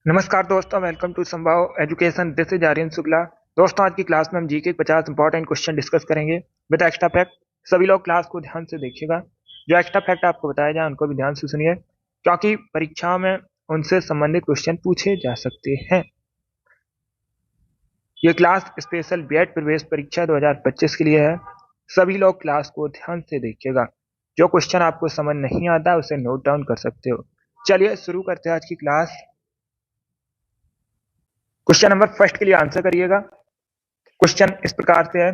नमस्कार दोस्तों, welcome to Sambhav education. This is Aryan Shukla. दोस्तों, आज की क्लास में हम जीके के 50 इंपॉर्टेंट क्वेश्चन डिस्कस करेंगे विद एक्स्ट्रा फैक्ट। सभी लोग क्लास को ध्यान से देखिएगा। जो एक्स्ट्रा फैक्ट आपको बताया जाए उनको भी ध्यान से सुनिए, क्योंकि परीक्षा में उनसे संबंधित क्वेश्चन पूछे जा सकते हैं। ये क्लास स्पेशल बीएड प्रवेश परीक्षा 2025 के लिए है। सभी लोग क्लास को ध्यान से देखिएगा। जो क्वेश्चन आपको समझ नहीं आता उसे नोट डाउन कर सकते हो। चलिए शुरू करते हैं आज की क्लास। क्वेश्चन नंबर फर्स्ट के लिए आंसर करिएगा। क्वेश्चन इस प्रकार से है,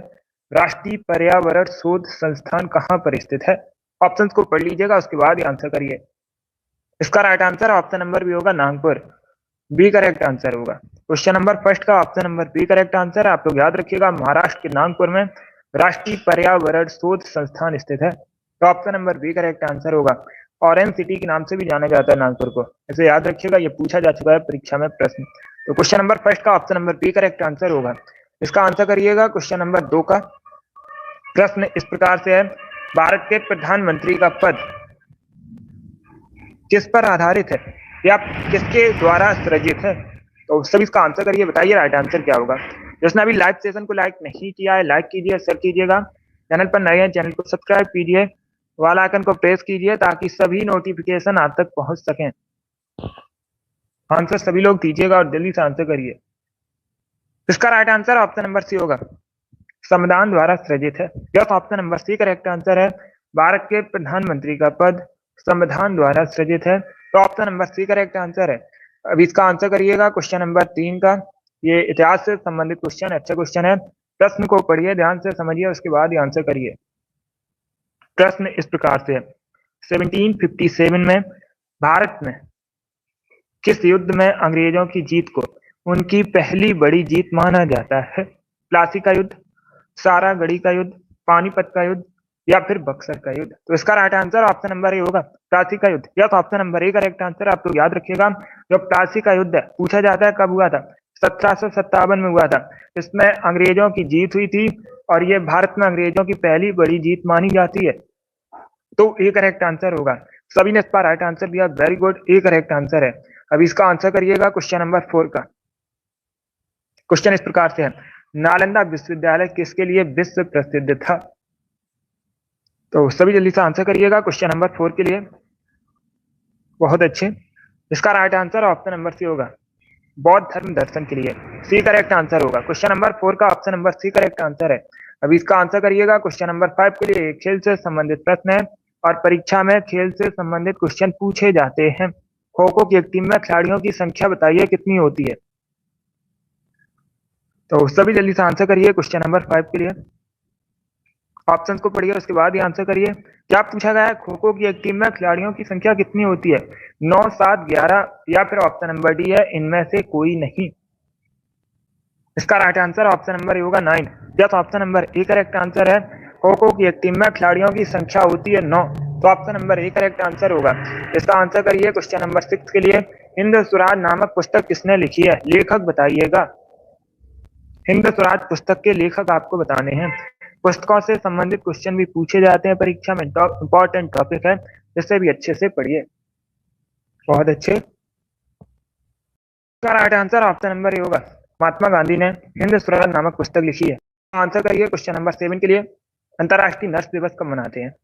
राष्ट्रीय पर्यावरण शोध संस्थान कहां पर स्थित है? ऑप्शंस को पढ़ लीजिएगा, उसके बाद ही आंसर करिए। इसका right answer option number B होगा, नागपुर। बी करेक्ट आंसर होगा। क्वेश्चन नंबर फर्स्ट का option number B correct answer है। आप लोग याद रखिएगा, महाराष्ट्र के नागपुर में राष्ट्रीय पर्यावरण शोध संस्थान स्थित है। तो option number B correct answer होगा। ऑरेंज सिटी के नाम से भी जाना जाता है नागपुर को, इसे याद रखिएगा, ये पूछा जा चुका है परीक्षा में प्रश्न। तो क्वेश्चन नंबर फर्स्ट का option number B correct answer होगा। इसका आंसर करिएगा। क्वेश्चन नंबर 2 का प्रश्न इस प्रकार से है, भारत के प्रधानमंत्री का पद किस पर आधारित है या किसके द्वारा सृजित है? तो सभी इसका आंसर करिए, बताइए राइट आंसर क्या होगा। जिसने अभी लाइव सेशन को लाइक नहीं किया है, लाइक कीजिए, शेयर कीजिएगा। चैनल पर नए हैं, चैनल को सब्सक्राइब कीजिए, वाला आइकन को प्रेस कीजिए ताकि सभी नोटिफिकेशन आप तक पहुंच सकें। आंसर सभी लोग दीजिएगा और जल्दी से आंसर करिए। इसका right answer option number C होगा, संविधान द्वारा सृजित है। Yes, option number C correct answer है। भारत के प्रधानमंत्री का पद संविधान द्वारा सृजित है। तो option number C correct answer है। अब इसका आंसर करिएगा। क्वेश्चन नंबर 3 का, ये इतिहास से संबंधित क्वेश्चन, अच्छा क्वेश्चन है। प्रश्न को पढ़िए, ध्यान से समझिए, उसके बाद ही आंसर करिए। प्रश्न इस प्रकार से है, 1757 में भारत में किस युद्ध में अंग्रेजों की जीत को उनकी पहली बड़ी जीत माना जाता है? प्लासी का युद्ध, सारागढ़ी का युद्ध, पानीपत का युद्ध या फिर बक्सर का युद्ध? तो इसका right answer option number A होगा, प्लासी का युद्ध। Yes, option number A correct answer. आप लोग याद रखिएगा, जो प्लासी का युद्ध है पूछा जाता है कब हुआ था? 1757 में हुआ था। इसमें अंग्रेजों की जीत हुई थी और ये भारत में अंग्रेजों की पहली बड़ी जीत मानी जाती है। तो ए करेक्ट आंसर होगा। सभी ने इस पर राइट आंसर दिया, very good, A correct answer है। अब इसका आंसर करिएगा क्वेश्चन नंबर 4 का। क्वेश्चन इस प्रकार से है, नालंदा विश्वविद्यालय किसके लिए विश्व प्रसिद्ध था? तो सभी जल्दी से आंसर करिएगा क्वेश्चन नंबर 4 के लिए। बहुत अच्छे। इसका right answer option number C होगा, बौद्ध धर्म दर्शन के लिए। सी करेक्ट आंसर होगा। क्वेश्चन नंबर 4 का option number C correct answer है। अभी इसका आंसर करिएगा। क्वेश्चन नंबर 5 के लिए खेल से संबंधित प्रश्न है और परीक्षा में खेल से संबंधित क्वेश्चन पूछे जाते हैं। खो खो की एक टीम में खिलाड़ियों की संख्या बताइए कितनी होती है? तो सभी जल्दी से आंसर करिए क्वेश्चन नंबर 5 के लिए। ऑप्शन को पढ़िए, उसके बाद ही आंसर करिए। क्या पूछा गया है? खो खो की एक टीम में खिलाड़ियों की संख्या कितनी होती है? 9, 7, 11 या फिर ऑप्शन नंबर डी है, इनमें से कोई नहीं। इसका right answer option number A होगा, 9। Yes, option number A correct answer है। खो खो की एक टीम में खिलाड़ियों की संख्या होती है 9। तो option number A correct answer होगा। इसका आंसर करिए क्वेश्चन नंबर 6 के लिए, हिंद स्वराज नामक पुस्तक किसने लिखी है? लेखक बताइएगा। हिंद स्वराज पुस्तक के लेखक आपको बताने हैं। पुस्तकों से संबंधित क्वेश्चन भी पूछे जाते हैं परीक्षा में, इंपॉर्टेंट टॉपिक है, इसे भी अच्छे से पढ़िए। बहुत अच्छे। इसका right answer option number A होगा, महात्मा गांधी ने हिंद स्वराज नामक पुस्तक लिखी है। आंसर करिए क्वेश्चन नंबर 7 के लिए, अंतर्राष्ट्रीय नर्स दिवस कब मनाते हैं?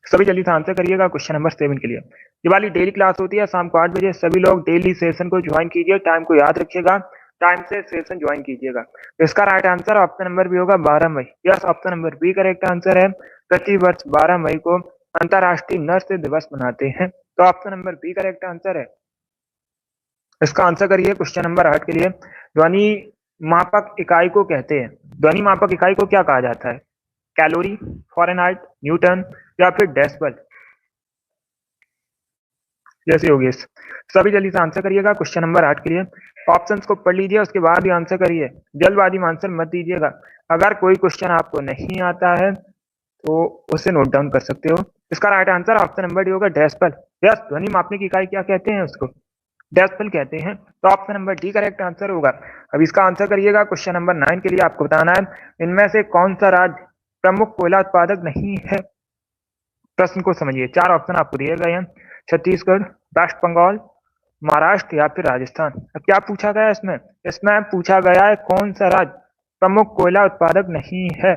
सभी जल्दी से आंसर करिएगा क्वेश्चन नंबर 7 के लिए। ये वाली डेली क्लास होती है शाम को 8 बजे। सभी लोग डेली सेशन को ज्वाइन कीजिए, टाइम को याद रखिएगा, टाइम से सेशन ज्वाइन कीजिएगा। इसका right answer option number B होगा, 12 मई। Yes, option number B correct answer है। प्रति वर्ष 12 मई को अंतर्राष्ट्रीय नर्स दिवस मनाते हैं। तो option number B correct answer है। इसका आंसर करिए क्वेश्चन नंबर 8 के लिए, ध्वनि मापक इकाई को कहते हैं। ध्वनि मापक इकाई को क्या कहा जाता है? कैलोरी, फॉरेनहाइट, न्यूटन या फिर डेसिबल? जैसे होगी। सभी जल्दी से आंसर करिएगा क्वेश्चन नंबर 8 के लिए। ऑप्शंस को पढ़ लीजिए, उसके बाद ही आंसर करिए, जल्दबाजी में आंसर मत दीजिएगा। अगर कोई क्वेश्चन आपको नहीं आता है तो उसे नोट डाउन कर सकते हो। इसका right answer option number D होगा, डेसिबल। यस, ध्वनि मापने की इकाई क्या कहते हैं? उसको डेसिबल कहते हैं। तो option number D correct answer होगा। अब इसका आंसर करिएगा। क्वेश्चन नंबर 9 के लिए आपको बताना है, इनमें से कौन सा राज्य प्रमुख कोयला उत्पादक नहीं है? प्रश्न को समझिए, 4 ऑप्शन आपको दिए गए हैं, छत्तीसगढ़, वेस्ट बंगाल, महाराष्ट्र या फिर राजस्थान। अब क्या पूछा गया है इसमें? इसमें पूछा गया है कौन सा राज्य प्रमुख कोयला उत्पादक नहीं है।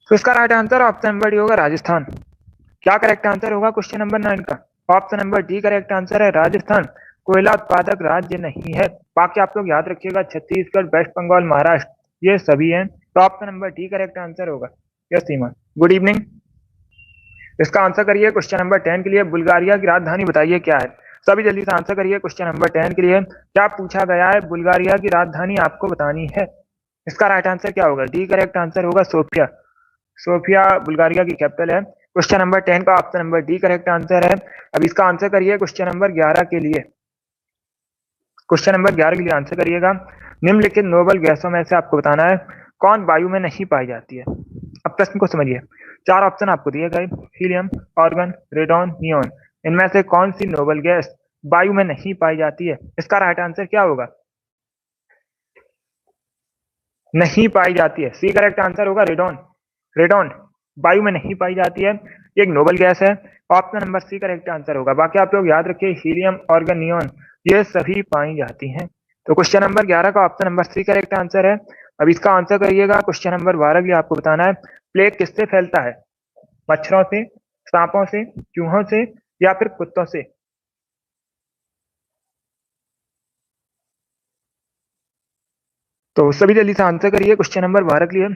तो इसका right answer option number D होगा राजस्थान। क्या करेक्ट आंसर होगा क्वेश्चन नंबर 9 का? Option number D correct answer है, राजस्थान कोयला उत्पादक राज्य नहीं है। बाकी आप लोग याद रखिएगा छत्तीसगढ़, वेस्ट बंगाल, महाराष्ट्र ये सभी हैं। तो option number D correct answer होगा। यस सीमा, गुड इवनिंग। इसका आंसर करिए क्वेश्चन नंबर 10 के लिए, बुल्गारिया की राजधानी बताइए क्या है। सभी जल्दी से आंसर करिए क्वेश्चन नंबर 10 के लिए। क्या पूछा गया है? बुल्गारिया की राजधानी आपको बतानी है। इसका राइट आंसर क्या होगा? डी करेक्ट आंसर होगा सोफिया। सोफिया बुल्गारिया की कैपिटल है। क्वेश्चन नंबर 10 का option number D correct answer है। अब इसका आंसर करिए क्वेश्चन नंबर 11 के लिए। क्वेश्चन नंबर 11 के लिए आंसर करिएगा, निम्नलिखित नोबल गैसों में से आपको बताना है कौन वायु में नहीं पाई जाती है। अब प्रश्न को समझिए, चार ऑप्शन आपको दिए गए, हीलियम, आर्गन, रेडॉन, नियोन। इनमें से कौन सी नोबल गैस वायु में नहीं पाई जाती है? इसका राइट आंसर क्या होगा? नहीं पाई जाती है, सी करेक्ट आंसर होगा रेडॉन। रेडॉन वायु में नहीं पाई जाती है, ये एक नोबल गैस है। Option number C correct answer होगा। बाकी आप लोग याद रखिए हीलियम, आर्गन, नियोन ये सभी पाई जाती हैं। तो क्वेश्चन नंबर 11 का option number C correct answer है। अब इसका आंसर करिएगा क्वेश्चन नंबर 12 के लिए आपको बताना है, प्लेग किससे फैलता है? मच्छरों से, सांपों से, चूहों से या फिर कुत्तों से? तो सभी जल्दी से आंसर करिए क्वेश्चन नंबर 12 के लिए।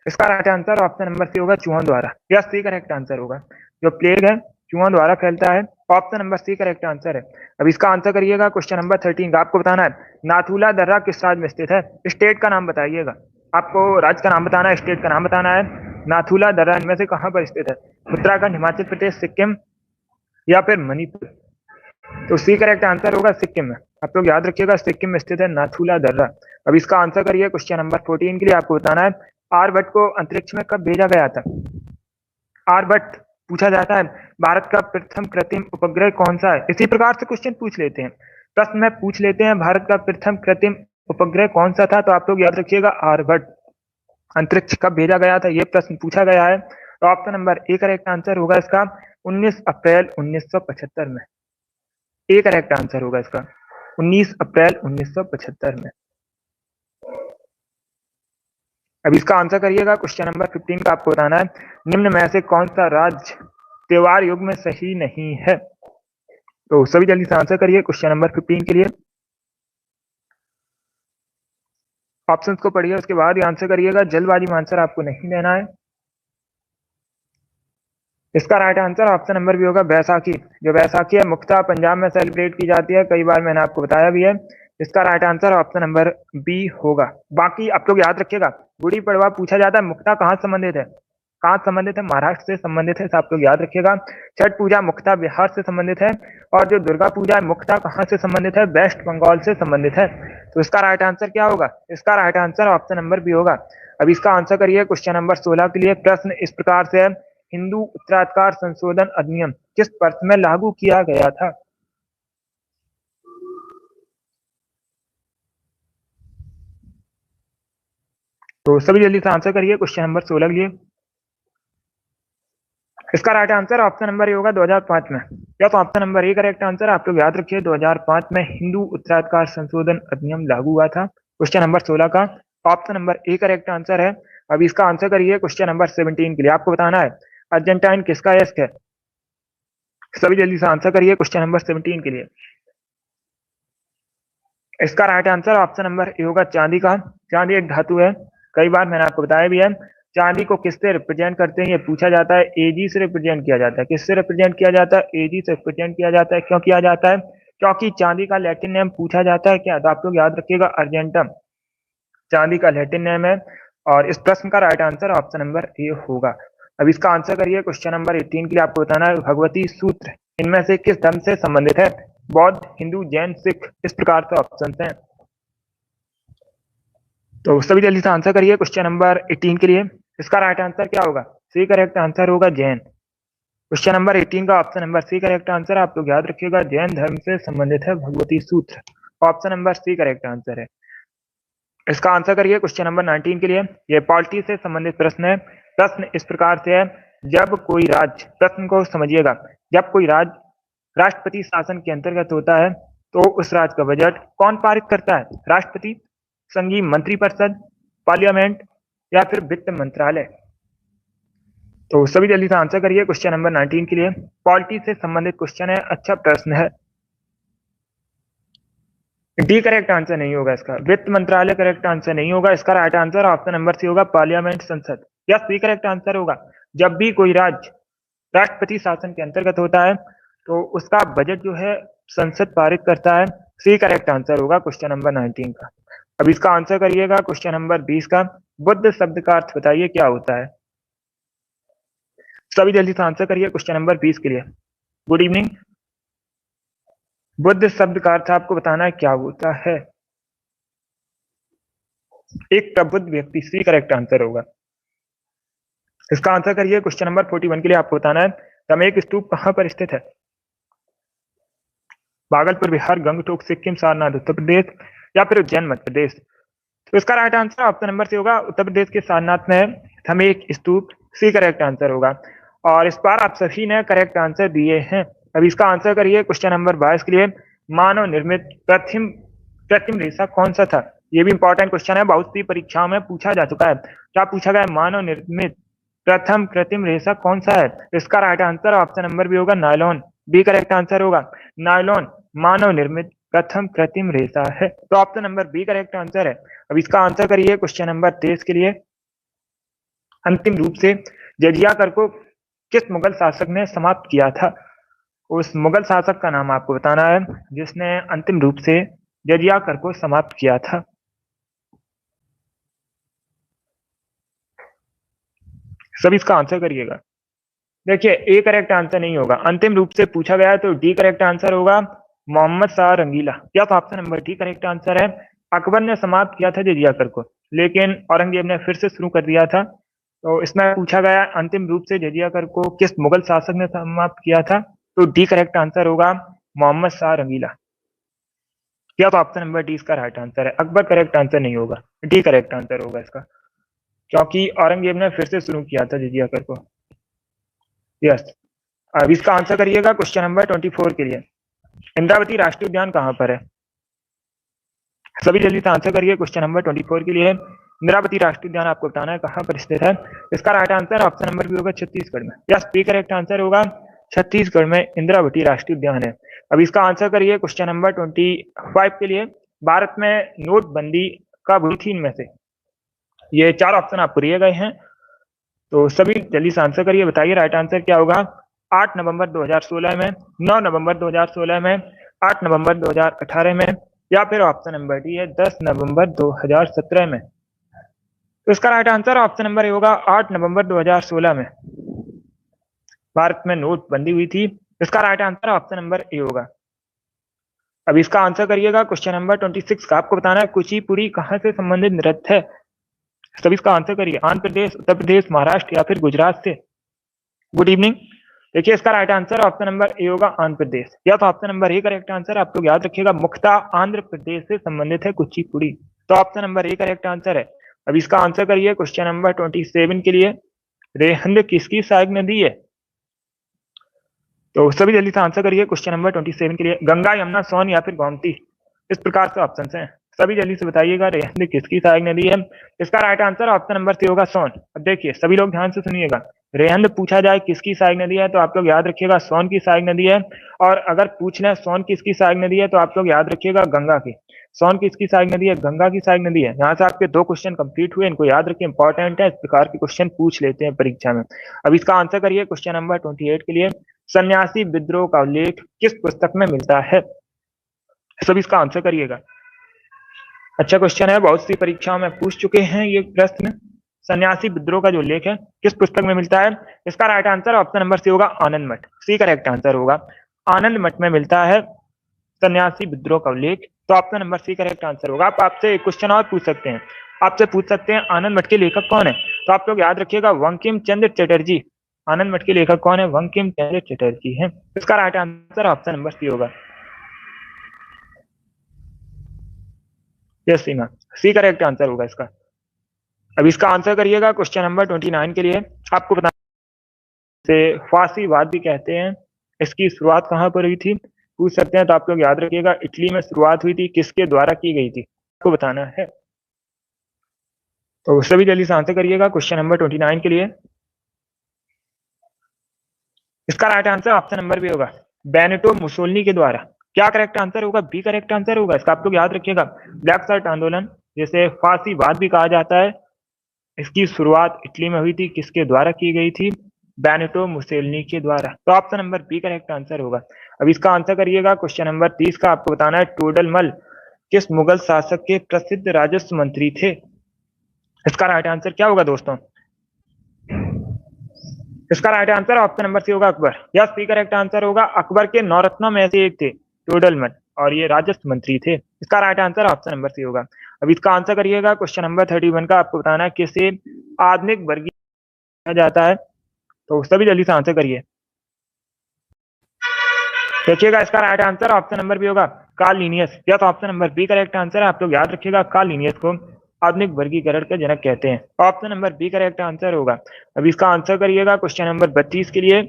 इसका right answer option number C होगा, चूहों द्वारा। यह सी करेक्ट आंसर होगा। जो प्लेग है चूहों द्वारा फैलता है। Option number C correct answer है। अब इसका आंसर करिएगा क्वेश्चन नंबर 13 का। आपको बताना है नाथुला दर्रा किस राज्य में स्थित है? स्टेट का नाम बताइएगा। आपको राज्य का नाम बताना है, स्टेट का नाम बताना है। नाथुला दर्रा इनमें से कहां पर स्थित है? उत्तराखंड, हिमाचल प्रदेश, सिक्किम या फिर मणिपुर? तो सी करेक्ट आंसर होगा सिक्किम में। आप लोग याद रखिएगा सिक्किम में स्थित है नाथुला दर्रा। अब इसका आंसर करिए क्वेश्चन नंबर 14 के लिए। आपको बताना है आर्यभट्ट को अंतरिक्ष में कब भेजा गया था? आर्यभट्ट पूछा जाता है भारत का प्रथम कृत्रिम उपग्रह कौन सा है? इसी प्रकार से क्वेश्चन पूछ लेते हैं, प्रश्न में पूछ लेते हैं भारत का प्रथम कृत्रिम उपग्रह कौन सा था। तो आप लोग याद रखिएगा आर्यभट्ट। अंतरिक्ष कब भेजा गया था, यह प्रश्न पूछा गया है। तो option number A correct answer होगा इसका 19 अप्रैल 1975 में। ए करेक्ट आंसर होगा इसका 19 अप्रैल 1975 में। अब इसका आंसर करिएगा क्वेश्चन नंबर 15 का। आपको बताना है निम्न में से कौन सा राज्य त्योहार युग में सही नहीं है। तो सभी जल्दी से आंसर करिए क्वेश्चन नंबर 15 के लिए। ऑप्शंस को पढ़िए, उसके बाद ही आंसर करिएगा, जल्दबाजी में आंसर आपको नहीं देना है। इसका right answer option number B होगा बैसाखी। जो बैसाखी है मुख्यतः पंजाब में सेलिब्रेट की जाती है, कई बार मैंने आपको बताया भी है। इसका right answer option number B होगा। बाकी आप लोग याद रखिएगा गुड़ी पड़वा पूछा जाता है मुख्यतः कहाँ संबंधित है? कहाँ संबंधित है? महाराष्ट्र से संबंधित है, तो आप लोग याद रखिएगा। छठ पूजा मुख्यतः बिहार से संबंधित है, और जो दुर्गा पूजा है मुख्यतः कहाँ से संबंधित है? वेस्ट बंगाल से संबंधित है। तो इसका राइट आंसर क्या होगा? इसका right answer option number B होगा। अब इसका आंसर करिए क्वेश्चन नंबर 16 के लिए। प्रश्न इस प्रकार से है, हिंदू उत्तराधिकार संशोधन अधिनियम किस वर्ष में लागू किया गया था? तो सभी जल्दी से आंसर करिए क्वेश्चन नंबर 16 के लिए। इसका right answer option number A होगा 2005 में। या तो option number A correct answer. आप लोग याद रखिए 2005 में हिंदू उत्तराधिकार संशोधन अधिनियम लागू हुआ था। क्वेश्चन नंबर 16 का option number A correct answer है। अब इसका आंसर करिए क्वेश्चन नंबर 17 के लिए। आपको बताना है अर्जेंटाइन किसका यस्क है? सभी जल्दी से आंसर करिए क्वेश्चन नंबर 17 के लिए। इसका right answer option number A होगा चांदी का। चांदी एक धातु है, कई बार मैंने आपको बताया भी है। चांदी को किससे रिप्रेजेंट करते हैं ये पूछा जाता है, एजी से रिप्रेजेंट किया जाता है। किससे रिप्रेजेंट किया जाता है? एजी से रिप्रेजेंट किया जाता है। क्यों किया जाता है? क्योंकि चांदी का लैटिन नेम पूछा जाता है क्या? तो आप लोग याद रखिएगा अर्जेंटम चांदी का लैटिन नेम है। और इस प्रश्न का right answer option number A होगा। अब इसका आंसर करिए क्वेश्चन नंबर 18 के लिए। आपको बताना है भगवती सूत्र इनमें से किस धर्म से संबंधित है? बौद्ध, हिंदू, जैन, सिख, इस प्रकार से ऑप्शन हैं। तो सभी जल्दी से आंसर करिए क्वेश्चन नंबर 18 के लिए। इसका राइट आंसर क्या होगा? सी करेक्ट आंसर होगा जैन। क्वेश्चन नंबर 18 का option number C correct answer. आप लोग याद रखिएगा जैन धर्म से संबंधित है Bhagavati Sutra. Option number C correct answer है। इसका आंसर करिए क्वेश्चन नंबर 19 के लिए। यह पॉलिटी से संबंधित प्रश्न है। प्रश्न इस प्रकार से है, जब कोई राज्य, प्रश्न को समझिएगा, जब कोई राज्य राष्ट्रपति शासन के अंतर्गत होता है, तो उस राज्य का बजट कौन पारित करता है? राष्ट्रपति, संघीय मंत्रिपरिषद, पार्लियामेंट या फिर वित्त मंत्रालय? तो सभी जल्दी से आंसर करिए क्वेश्चन नंबर 19 के लिए। पॉलिटी से संबंधित क्वेश्चन है, अच्छा प्रश्न है। डी करेक्ट आंसर नहीं होगा इसका, वित्त मंत्रालय करेक्ट आंसर नहीं होगा। इसका right answer option number C होगा, पार्लियामेंट, संसद। या सी करेक्ट आंसर होगा। जब भी कोई राज्य राष्ट्रपति शासन के अंतर्गत होता है तो उसका बजट जो है संसद पारित करता है। सी करेक्ट आंसर होगा क्वेश्चन नंबर 19 का। अब इसका आंसर करिएगा क्वेश्चन नंबर 20 का। बुद्ध शब्द का अर्थ बताइए क्या होता है? सभी जल्दी से आंसर करिए क्वेश्चन नंबर 20 के लिए। Good evening. बुद्ध शब्द का अर्थ आपको बताना है क्या होता है? एक प्रबुद्ध व्यक्ति, सी करेक्ट आंसर होगा। इसका आंसर करिए क्वेश्चन नंबर 41 के लिए। आपको बताना है रमेक स्तूप कहां पर स्थित है? भागलपुर, बिहार, गंगटोक, सिक्किम, सारनाथ, उत्तर प्रदेश या फिर उज्जैन, मध्य प्रदेश? तो इसका right answer option number C होगा, उत्तर प्रदेश के सारनाथ में रमेक स्तूप, सी करेक्ट आंसर होगा। और इस बार आप सभी ने करेक्ट आंसर दिए हैं। अब इसका आंसर करिए क्वेश्चन नंबर 22 के लिए। मानव निर्मित कृत्रिम रेशा कौन सा था? ये भी इंपॉर्टेंट क्वेश्चन है, बहुत सी परीक्षाओं में पूछा जा चुका है। क्या पूछा गया है? मानव निर्मित प्रथम कृत्रिम रेशा कौन सा है? इसका right answer option number B होगा, नायलॉन। बी करेक्ट आंसर होगा, नायलॉन मानव निर्मित प्रथम कृत्रिम रेशा है। तो option number B correct answer है। अब इसका आंसर करिए क्वेश्चन नंबर 23 के लिए। अंतिम रूप से जजिया कर को किस मुगल शासक ने समाप्त किया था? उस मुगल शासक का नाम आपको बताना है जिसने अंतिम रूप से जजिया कर को समाप्त किया था। सभी इसका आंसर करिएगा। देखिए, ए करेक्ट आंसर नहीं होगा, अंतिम रूप से पूछा गया है तो डी करेक्ट आंसर होगा, मोहम्मद शाह रंगीला। या तो option number D correct answer है। अकबर ने समाप्त किया था जजिया कर को, लेकिन औरंगजेब ने फिर से शुरू कर दिया था। तो इसमें पूछा गया अंतिम रूप से जजिया कर को किस मुगल शासक ने समाप्त किया था? तो डी करेक्ट आंसर होगा, मोहम्मद शाह रंगीला। या तो ऑप्शन नंबर डी इसका राइट आंसर है। अकबर करेक्ट आंसर नहीं होगा, डी करेक्ट आंसर होगा इसका, क्योंकि औरंगजेब ने फिर से शुरू किया था जजिया कर को। यस। अब इसका आंसर करिएगा क्वेश्चन नंबर 24 के लिए। इंद्रावती राष्ट्रीय उद्यान कहां पर है? सभी जल्दी से आंसर करिए क्वेश्चन नंबर 24 के लिए। इंद्रावती राष्ट्रीय उद्यान आपको बताना है कहां पर स्थित है। इसका right answer option number B होगा, छत्तीसगढ़ में। यस, बी करेक्ट आंसर होगा, छत्तीसगढ़ में इंद्रावती राष्ट्रीय उद्यान है। अब इसका आंसर करिए क्वेश्चन नंबर 25 के लिए। भारत में नोटबंदी कब हुई थी इनमें से? ये 4 ऑप्शन आपको दिए गए हैं, तो सभी जल्दी से आंसर करिए, बताइए राइट आंसर क्या होगा। 8 नवंबर 2016 में, 9 नवंबर 2016 में, 8 नवंबर 2018 में या फिर ऑप्शन नंबर डी है 10 नवंबर 2017 में। तो इसका right answer option number A होगा, 8 नवंबर 2016 में भारत में नोटबंदी हुई थी। इसका right answer option number A होगा। अब इसका आंसर करिएगा क्वेश्चन नंबर 26 का। आपको बताना है कुचिपुड़ी कहां से संबंधित नृत्य है? सभी इसका आंसर करिए। आंध्र प्रदेश, उत्तर प्रदेश, महाराष्ट्र या फिर गुजरात से? Good evening. देखिए, इसका right answer option number A होगा, आंध्र प्रदेश। या तो option number A correct answer. आप लोग याद रखिएगा, मुख्ता आंध्र प्रदेश से संबंधित है कुचिपुड़ी। तो option number A correct answer है। अब इसका आंसर करिए क्वेश्चन नंबर 27 के लिए। रेहंद किसकी सहायक नदी है? तो सभी जल्दी से आंसर करिए क्वेश्चन नंबर 27 के लिए। गंगा, यमुना, सोन या फिर गोमती? इस प्रकार से ऑप्शन हैं, सभी जल्दी से बताइएगा रेहंद किसकी सहायक नदी है। इसका right answer option number C होगा, सोन। अब देखिए, सभी लोग ध्यान से सुनिएगा, रेहंद पूछा जाए किसकी सहायक नदी है तो आप लोग याद रखिएगा सोन की सहायक नदी है। और अगर पूछ लें सोन किसकी सहायक नदी है तो आप लोग याद रखिएगा गंगा की। सोन किसकी सहायक नदी है? गंगा की सहायक नदी है। यहाँ से आपके 2 क्वेश्चन कंप्लीट हुए, इनको याद रखिए, इंपॉर्टेंट है, इस प्रकार के क्वेश्चन पूछ लेते हैं परीक्षा में। अब इसका आंसर करिए क्वेश्चन नंबर 28 के लिए। सन्यासी विद्रोह का उल्लेख किस पुस्तक में मिलता है? सभी इसका आंसर करिएगा। अच्छा क्वेश्चन है, बहुत सी परीक्षाओं में पूछ चुके हैं ये प्रश्न। सन्यासी विद्रोह का जो उल्लेख है किस पुस्तक में मिलता है? इसका right answer option number C होगा, आनंद मठ। सी करेक्ट आंसर होगा, आनंद मठ में मिलता है सन्यासी विद्रोह का उल्लेख। तो option number C correct answer होगा। आप आपसे एक क्वेश्चन और पूछ सकते हैं, आपसे पूछ सकते हैं आनंद मठ के लेखक कौन है? तो आप लोग याद रखिएगा बंकिम चंद्र चटर्जी। आनंद मठ के लेखक कौन है? बंकिम चंद्र चटर्जी है। इसका right answer option number C होगा। Yes Seema, C correct answer होगा इसका। अब इसका आंसर करिएगा क्वेश्चन नंबर 29 के लिए। आपको बताना से फांसीवाद भी कहते हैं इसकी शुरुआत कहाँ पर हुई थी पूछ सकते हैं, तो आप लोग याद रखिएगा इटली में शुरुआत हुई थी, किसके द्वारा की गई थी आपको बताना है। तो सभी जल्दी से आंसर करिएगा क्वेश्चन नंबर 29 के लिए। इसका right answer option number B होगा, बेनिटो मुसोलिनी के द्वारा। क्या करेक्ट आंसर होगा? बी करेक्ट आंसर होगा इसका। आप लोग याद रखिएगा ब्लैक शर्ट आंदोलन जिसे फांसीवाद भी कहा जाता है, इसकी शुरुआत इटली में हुई थी, किसके द्वारा की गई थी? बेनिटो मुसोलिनी के द्वारा। तो option number B correct answer होगा। अब इसका आंसर करिएगा क्वेश्चन नंबर 30 का। आपको बताना है टोडरमल किस मुगल शासक के प्रसिद्ध राजस्व मंत्री थे? इसका राइट आंसर क्या होगा दोस्तों? इसका right answer option number C होगा, Akbar. Yes, C correct answer होगा। अकबर के नौरत्नों में से एक थे टोडरमल, और ये राजस्व मंत्री थे। इसका right answer option number C होगा। अब इसका आंसर करिएगा क्वेश्चन नंबर 31 का। आपको बताना है किसे आधुनिक वर्गीय कहा जाता है, तो सभी जल्दी से आंसर करिए। देखिएगा इसका right answer option number B होगा, Carl Linnaeus. Yes, option number B correct answer है। आप लोग याद रखिएगा कार्ल लिनियस को आधुनिक वर्गीकरण के जनक कहते हैं। Option number B correct answer होगा। अब इसका आंसर करिएगा क्वेश्चन नंबर 32 के लिए।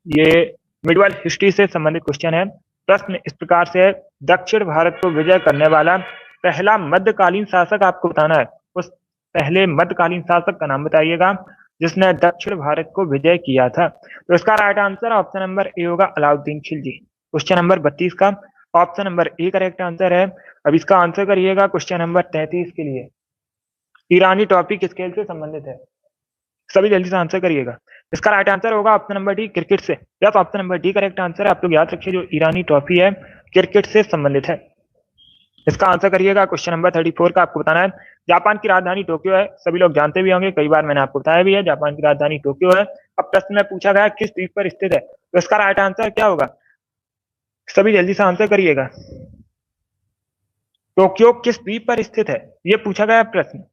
ये मिडवल हिस्ट्री से संबंधित क्वेश्चन है। प्रश्न इस प्रकार से है, दक्षिण भारत को विजय करने वाला पहला मध्यकालीन शासक आपको बताना है। उस पहले मध्यकालीन शासक का नाम बताइएगा जिसने दक्षिण भारत को विजय किया था। तो इसका right answer option number A होगा, अलाउद्दीन खिलजी। क्वेश्चन नंबर 32 का option number A correct answer है। अब इसका आंसर करिएगा क्वेश्चन नंबर 33 के लिए। ईरानी ट्रॉफी किस खेल से संबंधित है? सभी जल्दी से आंसर करिएगा। इसका राइट आंसर होगा ऑप्शन नंबर डी, क्रिकेट से। Yes, option number D correct answer है। आप लोग याद रखिए जो ईरानी ट्रॉफी है क्रिकेट से संबंधित है। इसका आंसर करिएगा क्वेश्चन नंबर 34 का। आपको बताना है जापान की राजधानी टोक्यो है। सभी लोग जानते भी होंगे, कई बार मैंने आपको बताया भी है, जापान की राजधानी टोक्यो है। अब प्रश्न में पूछा गया किस द्वीप पर स्थित है, तो इसका राइट आंसर क्या होगा? सभी जल्दी से आंसर करिएगा। टोक्यो किस द्वीप पर स्थित है, ये पूछा गया प्रश्न।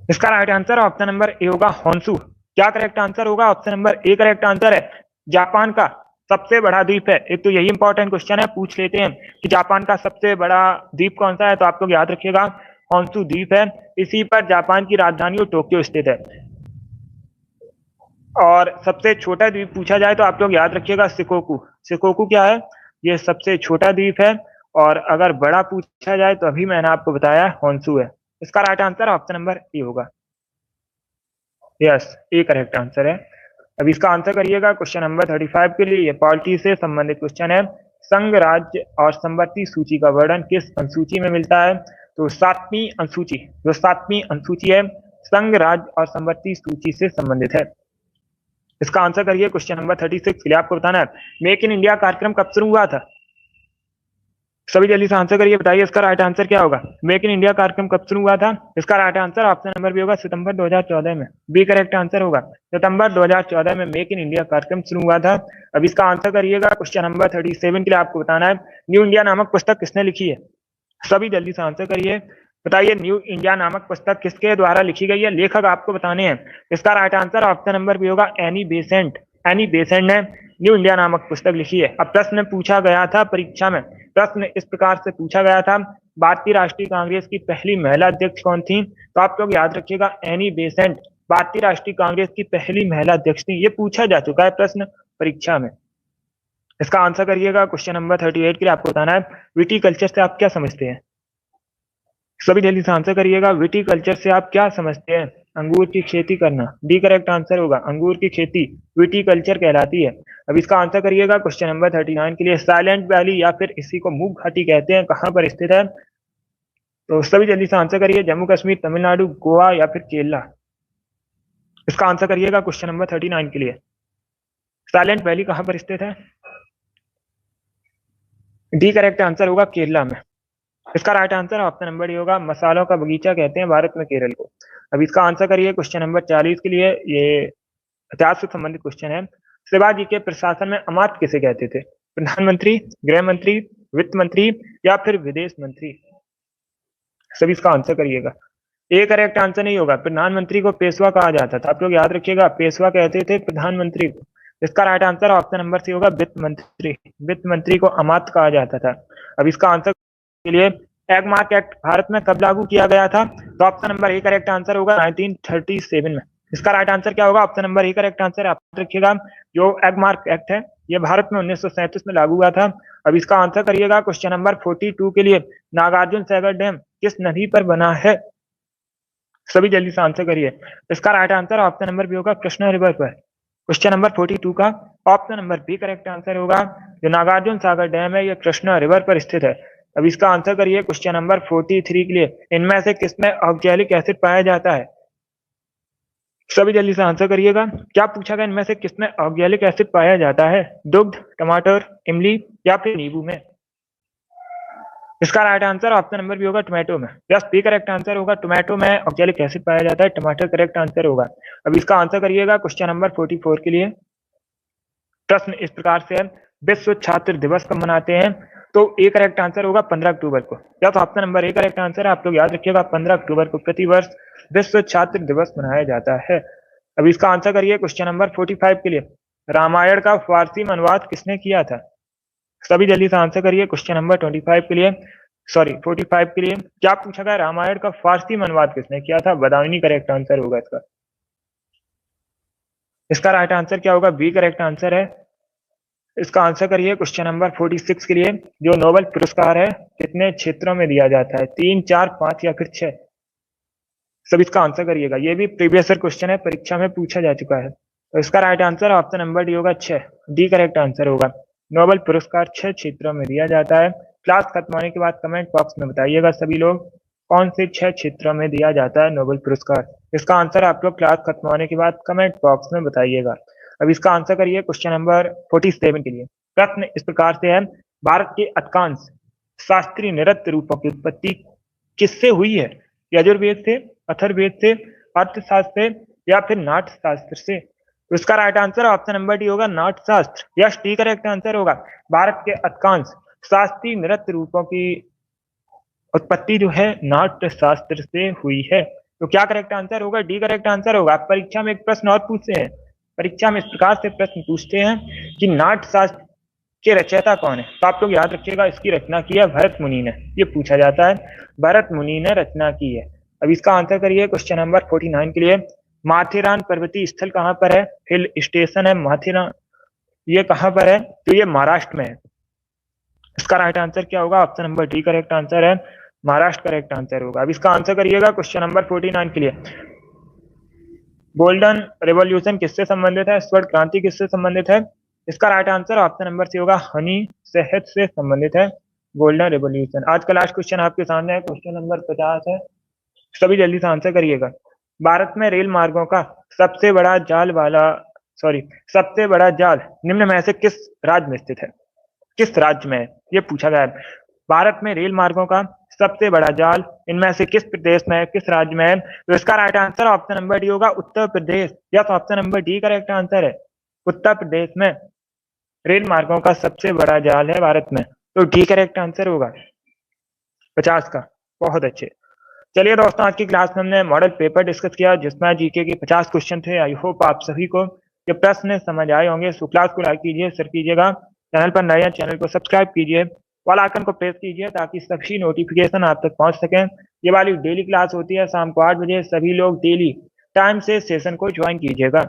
इसका right answer option number A होगा, होन्शु। क्या करेक्ट आंसर होगा? Option number A correct answer है। जापान का सबसे बड़ा द्वीप है। एक तो यही इंपॉर्टेंट क्वेश्चन है, पूछ लेते हैं कि जापान का सबसे बड़ा द्वीप कौन सा है, तो आप लोग याद रखिएगा होन्शु द्वीप है। इसी पर जापान की राजधानी टोक्यो स्थित है। और सबसे छोटा द्वीप पूछा जाए तो आप लोग याद रखिएगा शिकोकू। शिकोकू क्या है? ये सबसे छोटा द्वीप है। और अगर बड़ा पूछा जाए तो अभी मैंने आपको बताया होन्शु है। इसका right answer option number A होगा। यस, ए करेक्ट आंसर है। अब इसका आंसर करिएगा क्वेश्चन नंबर 35 के लिए। ये पॉलिटी से संबंधित क्वेश्चन है। संघ, राज्य और संपत्ति सूची का वर्णन किस अनुसूची में मिलता है, तो 7वीं अनुसूची। जो 7वीं अनुसूची है संघ, राज्य और संपत्ति सूची से संबंधित है। इसका आंसर करिए क्वेश्चन नंबर 36 के लिए। आपको बताना है मेक इन इंडिया कार्यक्रम कब शुरू हुआ था? सभी जल्दी से आंसर करिए, बताइए इसका राइट आंसर क्या होगा। मेक इन इंडिया कार्यक्रम कब शुरू हुआ था? इसका right answer option number B होगा, सितंबर 2014 में। बी करेक्ट आंसर होगा, सितंबर 2014 में मेक इन इंडिया कार्यक्रम शुरू हुआ था। अब इसका आंसर करिएगा क्वेश्चन नंबर 37 के लिए। आपको बताना है न्यू इंडिया नामक पुस्तक किसने लिखी है? सभी जल्दी से आंसर करिए, बताइए न्यू इंडिया नामक पुस्तक किसके द्वारा लिखी गई है? लेखक आपको बताने हैं। इसका right answer option number B होगा, एनी बेसेंट। एनी बेसेंट ने न्यू इंडिया नामक पुस्तक लिखी है। अब प्रश्न पूछा गया था परीक्षा में, प्रश्न इस प्रकार से पूछा गया था भारतीय राष्ट्रीय कांग्रेस की पहली महिला अध्यक्ष कौन थी, तो आप लोग याद रखिएगा एनी बेसेंट भारतीय राष्ट्रीय कांग्रेस की पहली महिला अध्यक्ष थी। ये पूछा जा चुका है प्रश्न परीक्षा में। इसका आंसर करिएगा क्वेश्चन नंबर 38 के लिए। आपको बताना है विटीकल्चर से आप क्या समझते हैं? सभी जल्दी से आंसर करिएगा, विटीकल्चर से आप क्या समझते हैं? अंगूर की खेती करना। डी करेक्ट आंसर होगा, अंगूर की खेती विटीकल्चर कहलाती है। अब इसका आंसर करिएगा क्वेश्चन नंबर 39 के लिए। साइलेंट वैली या फिर इसी को मूक घाटी कहते हैं, कहां पर स्थित है? तो सभी जल्दी से आंसर करिए, जम्मू कश्मीर, तमिलनाडु, गोवा या फिर केरला। इसका आंसर करिएगा क्वेश्चन नंबर 39 के लिए। साइलेंट वैली कहां पर स्थित है? डी करेक्ट आंसर होगा, केरला में। इसका right answer option number D होगा, मसालों का बगीचा कहते हैं भारत में केरल को। अब इसका आंसर करिए क्वेश्चन नंबर 40 के लिए। ये इतिहास से संबंधित क्वेश्चन है। शिवाजी के प्रशासन में अमात्य किसे कहते थे? प्रधानमंत्री, गृह मंत्री, वित्त मंत्री या फिर विदेश मंत्री? सभी इसका आंसर करिएगा। ए करेक्ट आंसर नहीं होगा, प्रधानमंत्री को पेशवा कहा जाता था। आप लोग याद रखिएगा पेशवा कहते थे प्रधानमंत्री को। इसका right answer option number C होगा, वित्त मंत्री। वित्त मंत्री को अमात्य कहा जाता था। अब इसका आंसर के लिए एग मार्क एक्ट भारत में कब लागू किया गया था, तो option number A correct answer होगा 1937 में। इसका राइट आंसर क्या होगा? Option number A correct answer आप रखिएगा। जो एग मार्क एक्ट है ये भारत में 1937 में लागू हुआ था। अब इसका आंसर करिएगा। क्वेश्चन नंबर 42 के लिए नागार्जुन सागर डैम किस नदी पर बना है? सभी जल्दी से आंसर करिए। इसका right answer option number B होगा, कृष्णा रिवर पर। क्वेश्चन नंबर 42 का option number B correct answer होगा। जो नागार्जुन सागर डैम है ये कृष्णा रिवर पर स्थित है। अब इसका आंसर करिए। क्वेश्चन नंबर 43 के लिए इनमें से किसमें ऑक्जेलिक एसिड पाया जाता है? सभी जल्दी से आंसर करिएगा। क्या पूछा गया? इनमें से किसमें ऑक्जेलिक एसिड पाया जाता है? दुग्ध, टमाटर, इमली या फिर नींबू में? इसका right answer option number B होगा, टोमेटो में। यस, बी करेक्ट आंसर होगा। टोमेटो में ऑक्जेलिक एसिड पाया जाता है, टमाटर करेक्ट आंसर होगा। अब इसका आंसर करिएगा। क्वेश्चन नंबर 44 के लिए प्रश्न इस प्रकार से है, विश्व छात्र दिवस कब मनाते हैं? तो ए करेक्ट आंसर होगा 15 अक्टूबर को। या तो option number A correct answer है, आप लोग याद रखिएगा। 15 अक्टूबर को प्रतिवर्ष विश्व छात्र दिवस मनाया जाता है। अब इसका आंसर करिए। क्वेश्चन नंबर 45 के लिए रामायण का फारसी में अनुवाद किसने किया था? सभी जल्दी से आंसर करिए। क्वेश्चन नंबर 45 के लिए क्या पूछा गया? रामायण का फारसी में अनुवाद किसने किया था? बदायूनी करेक्ट आंसर होगा इसका। इसका राइट आंसर क्या होगा? बी करेक्ट आंसर है। इसका आंसर करिए। क्वेश्चन नंबर 46 के लिए जो नोबेल पुरस्कार है कितने क्षेत्रों में दिया जाता है? 3, 4, 5 या फिर 6? सब इसका आंसर करिएगा। ये भी प्रीवियस ईयर क्वेश्चन है, परीक्षा में पूछा जा चुका है। तो इसका right answer option number D होगा, 6। डी करेक्ट आंसर होगा। नोबेल पुरस्कार 6 क्षेत्रों में दिया जाता है। क्लास खत्म होने के बाद कमेंट बॉक्स में बताइएगा सभी लोग कौन से 6 क्षेत्रों में दिया जाता है नोबेल पुरस्कार। इसका आंसर आप लोग क्लास खत्म होने के बाद कमेंट बॉक्स में बताइएगा। अब इसका आंसर करिए। क्वेश्चन नंबर 47 के लिए प्रश्न इस प्रकार से है, भारत के अधिकांश शास्त्रीय नृत्य रूपों की उत्पत्ति किससे हुई है? यजुर्वेद से, अथर्ववेद से, अर्थशास्त्र से या फिर नाट्य शास्त्र से? तो इसका right answer option number D होगा, नाट्य शास्त्र। यस, डी करेक्ट आंसर होगा। भारत के अधिकांश शास्त्रीय नृत्य रूपों की उत्पत्ति जो है नाट्य शास्त्र से हुई है। तो क्या करेक्ट आंसर होगा? डी करेक्ट आंसर होगा। परीक्षा में एक प्रश्न और पूछते हैं। परीक्षा में इस प्रकार से प्रश्न पूछते हैं कि नाट्य शास्त्र के रचयिता कौन है? तो आप लोग याद रखिएगा, इसकी रचना की है भरत मुनि ने। ये पूछा जाता है, भरत मुनि ने रचना की है। अब इसका आंसर करिए। क्वेश्चन नंबर 49 के लिए माथेरान पर्वतीय स्थल कहाँ पर है? हिल स्टेशन है माथेरान, ये कहाँ पर है? तो ये महाराष्ट्र में है। इसका राइट आंसर क्या होगा? Option number D correct answer है, महाराष्ट्र करेक्ट आंसर होगा। अब इसका आंसर करिएगा। क्वेश्चन नंबर 49 के लिए गोल्डन रेवोल्यूशन किससे संबंधित है? स्वर्ण क्रांति किससे संबंधित है? इसका right answer option number C होगा, हनी शहद से संबंधित है गोल्डन रेवोल्यूशन। आज का लास्ट क्वेश्चन आपके सामने है, क्वेश्चन नंबर 50 है। सभी जल्दी से आंसर करिएगा। भारत में रेल मार्गों का सबसे बड़ा जाल निम्न में से किस राज्य में स्थित है? किस राज्य में? ये पूछा गया है। भारत में रेल मार्गों का सबसे बड़ा जाल इनमें से किस प्रदेश में, किस राज्य में है? तो इसका right answer option number D होगा, Uttar Pradesh. Yes, option number D correct answer है। उत्तर प्रदेश में रेल मार्गों का सबसे बड़ा जाल है भारत में, तो डी करेक्ट आंसर होगा 50 का। बहुत अच्छे। चलिए दोस्तों, आज की क्लास में हमने मॉडल पेपर डिस्कस किया जिसमें जीके के 50 क्वेश्चन थे। आई होप आप सभी को ये प्रश्न समझ आए होंगे। सो क्लास को लाइक कीजिए, शेयर कीजिएगा। चैनल पर नए हैं, चैनल को सब्सक्राइब कीजिए, वाल आइकन को प्रेस कीजिए ताकि सभी नोटिफिकेशन आप तक पहुंच सकें। ये वाली डेली क्लास होती है शाम को 8 बजे। सभी लोग डेली टाइम से सेशन को ज्वाइन कीजिएगा।